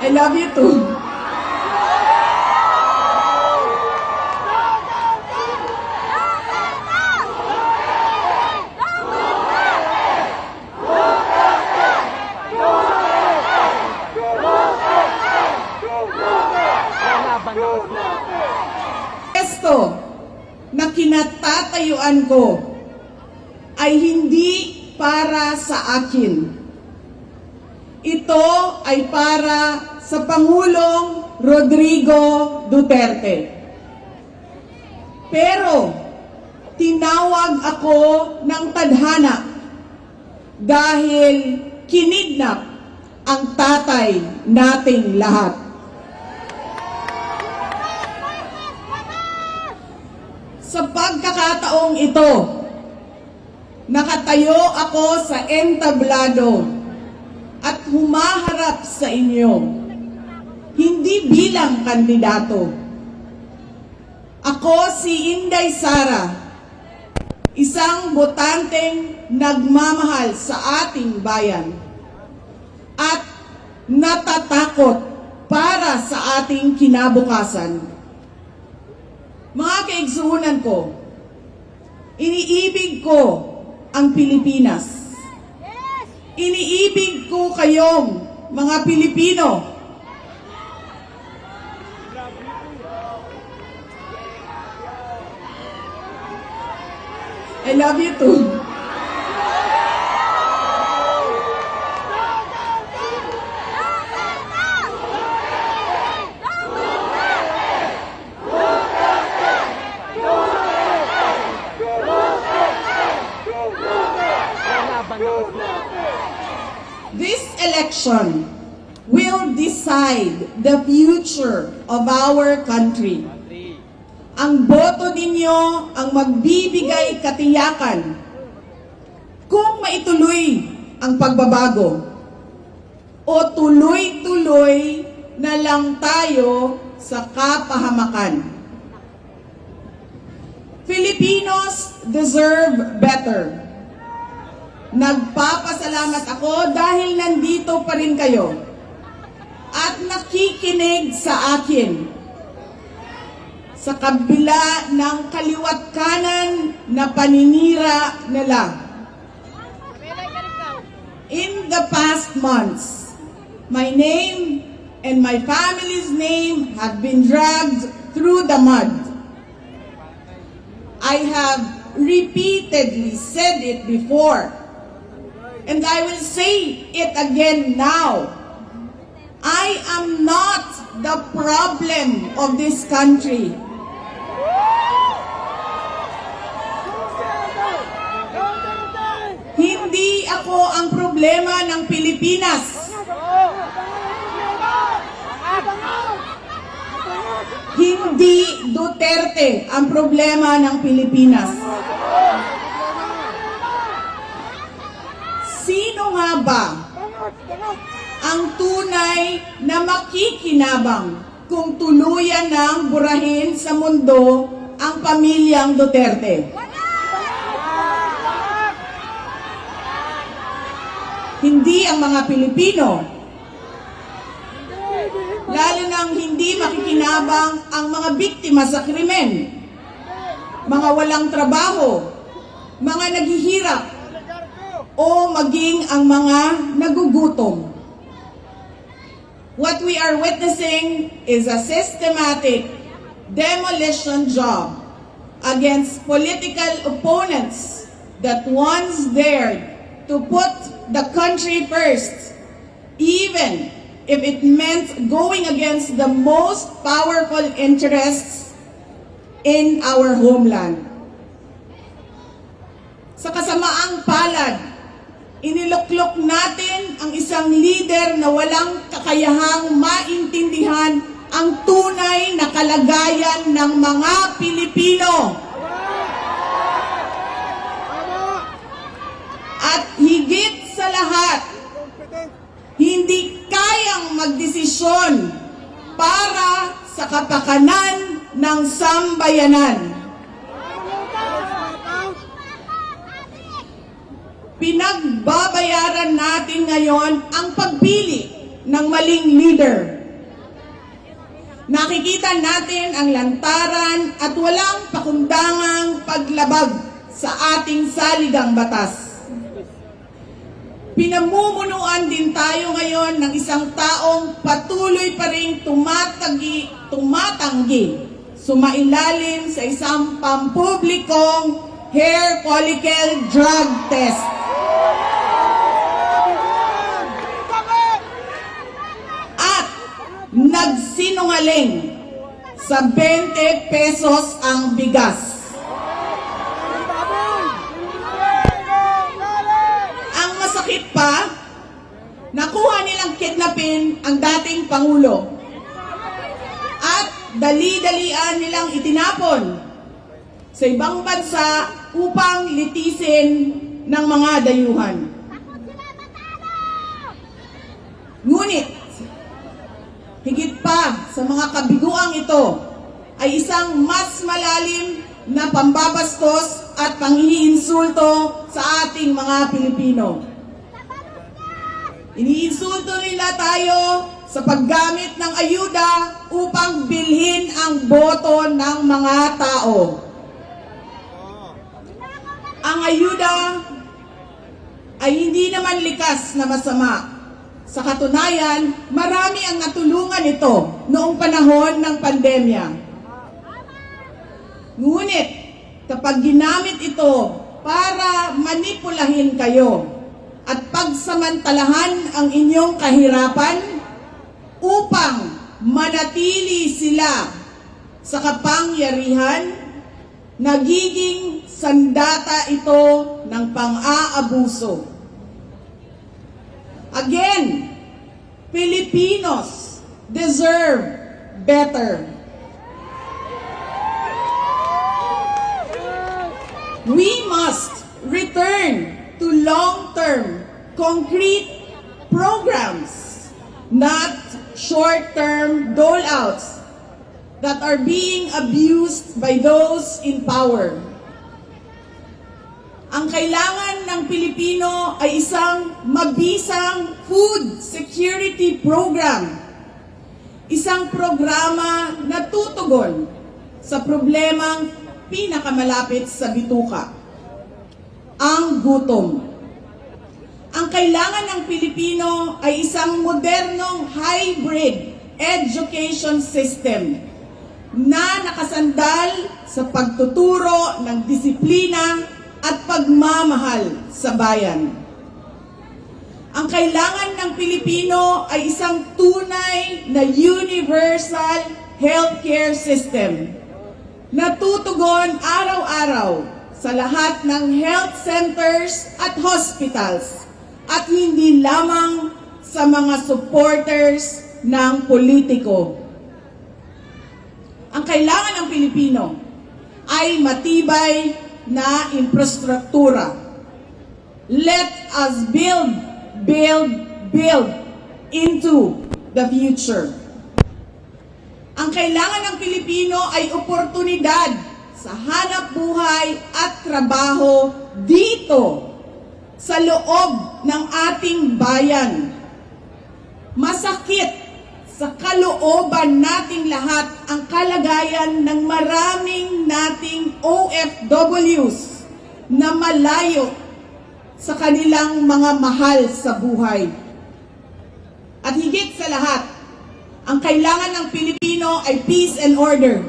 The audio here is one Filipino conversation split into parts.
I love you too. Esto na kinatatayuan ko ay hindi para sa akin. Ito ay para sa Pangulong Rodrigo Duterte. Pero tinawag ako ng tadhana dahil kinidnap ang tatay nating lahat. Sa pagkakataong ito, nakatayo ako sa entablado at humaharap sa inyo, hindi bilang kandidato. Ako si Inday Sara, isang botanteng nagmamahal sa ating bayan at natatakot para sa ating kinabukasan. Mga kaigsuunan ko, iniibig ko ang Pilipinas. Iniibig ko kayong mga Pilipino. I love you too. This election will decide the future of our country. Ang boto ninyo ang magbibigay katiyakan kung maituloy ang pagbabago o tuloy-tuloy na lang tayo sa kapahamakan. Filipinos deserve better. Nagpapasalamat ako dahil nandito pa rin kayo at nakikinig sa akin sa kabila ng kaliwat kanan na paninira nila. In the past months, my name and my family's name have been dragged through the mud. I have repeatedly said it before, and I will say it again now. I am not the problem of this country. Hindi ako ang problema ng Pilipinas. Hindi Duterte ang problema ng Pilipinas. Sino nga ba ang tunay na makikinabang kung tuluyan ng burahin sa mundo ang pamilyang Duterte? Hindi ang mga Pilipino. Lalo nang hindi makikinabang ang mga biktima sa krimen, mga walang trabaho, mga naghihirap, o maging ang mga nagugutom. What we are witnessing is a systematic demolition job against political opponents that once dared to put the country first, even if it meant going against the most powerful interests in our homeland. Sa kasamaang palad, iniluklok natin ang isang leader na walang kakayahang maintindihan ang tunay na kalagayan ng mga Pilipino. At higit sa lahat, hindi kayang magdesisyon para sa kapakanan ng sambayanan. Pinagbabayaran natin ngayon ang pagpili ng maling leader. Nakikita natin ang lantaran at walang pakundangang paglabag sa ating saligang batas. Pinamumunuan din tayo ngayon ng isang taong patuloy pa rin tumatanggi, sumailalim sa isang pampublikong hair follicle drug test. At nagsinungaling sa 20 pesos ang bigas. Ang masakit pa, nakuha nilang kidnapin ang dating Pangulo. At dali-dalian nilang itinapon sa ibang bansa upang litisin ng mga dayuhan. Ngunit, higit pa sa mga kabiguang ito ay isang mas malalim na pambabastos at panghiinsulto sa ating mga Pilipino. Iniinsulto nila tayo sa paggamit ng ayuda upang bilhin ang boto ng mga tao. Ang ayuda ay hindi naman likas na masama. Sa katunayan, marami ang natulungan ito noong panahon ng pandemya. Ngunit, kapag ginamit ito para manipulahin kayo at pagsamantalahan ang inyong kahirapan upang manatili sila sa kapangyarihan, nagiging sandata ito ng pang-aabuso. Again, Filipinos deserve better. We must return to long-term, concrete programs, not short-term dole-outs that are being abused by those in power. Ang kailangan ng Pilipino ay isang mabisang food security program. Isang programa na tutugon sa problemang pinakamalapit sa bituka, ang gutom. Ang kailangan ng Pilipino ay isang modernong hybrid education system na nakasandal sa pagtuturo ng disiplina at pagmamahal sa bayan. Ang kailangan ng Pilipino ay isang tunay na universal healthcare system na tutugon araw-araw sa lahat ng health centers at hospitals at hindi lamang sa mga supporters ng politiko. Ang kailangan ng Pilipino ay matibay na infrastruktura. Let us build into the future. Ang kailangan ng Pilipino ay oportunidad sa hanap buhay at trabaho dito sa loob ng ating bayan. Masakit sa kalooban nating lahat ang kalagayan ng maraming nating OFWs na malayo sa kanilang mga mahal sa buhay. At higit sa lahat, ang kailangan ng Pilipino ay peace and order.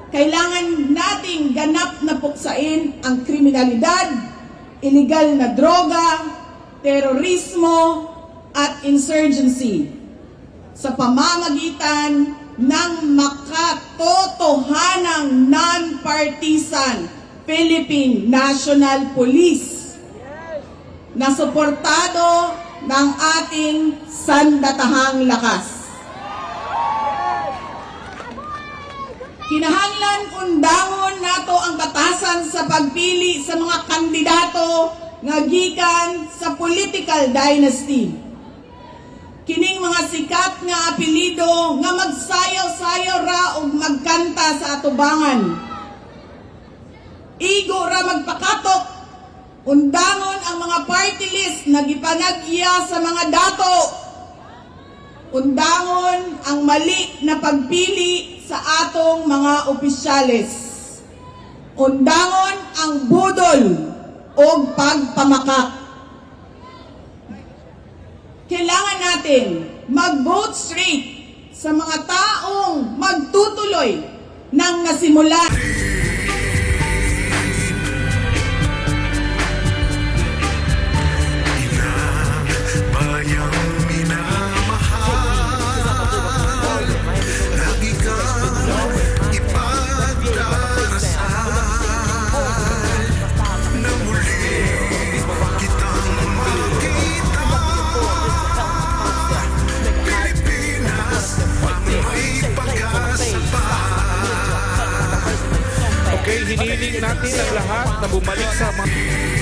Kailangan nating ganap na puksain ang kriminalidad, illegal na droga, terorismo, at insurgency sa pamamagitan ng makatotohanang non-partisan Philippine National Police na suportado ng ating sandatahang lakas. Kinahanglan undangon nato ang batasan sa pagpili sa mga kandidato nga gikan sa political dynasty. Kining mga sikat nga apelido nga magsayaw-sayaw ra og magkanta sa atubangan. Igo ra magpakatok, undangon ang mga party list na gipanag-iya sa mga dato Undangon ang mali na pagpili sa atong mga opisyales. Undangon ang budol o pagpamakak. Kailangan natin mag-vote straight sa mga taong magtutuloy ng nasimulan. Okay, hiniling natin ang lahat na bumalik sa mga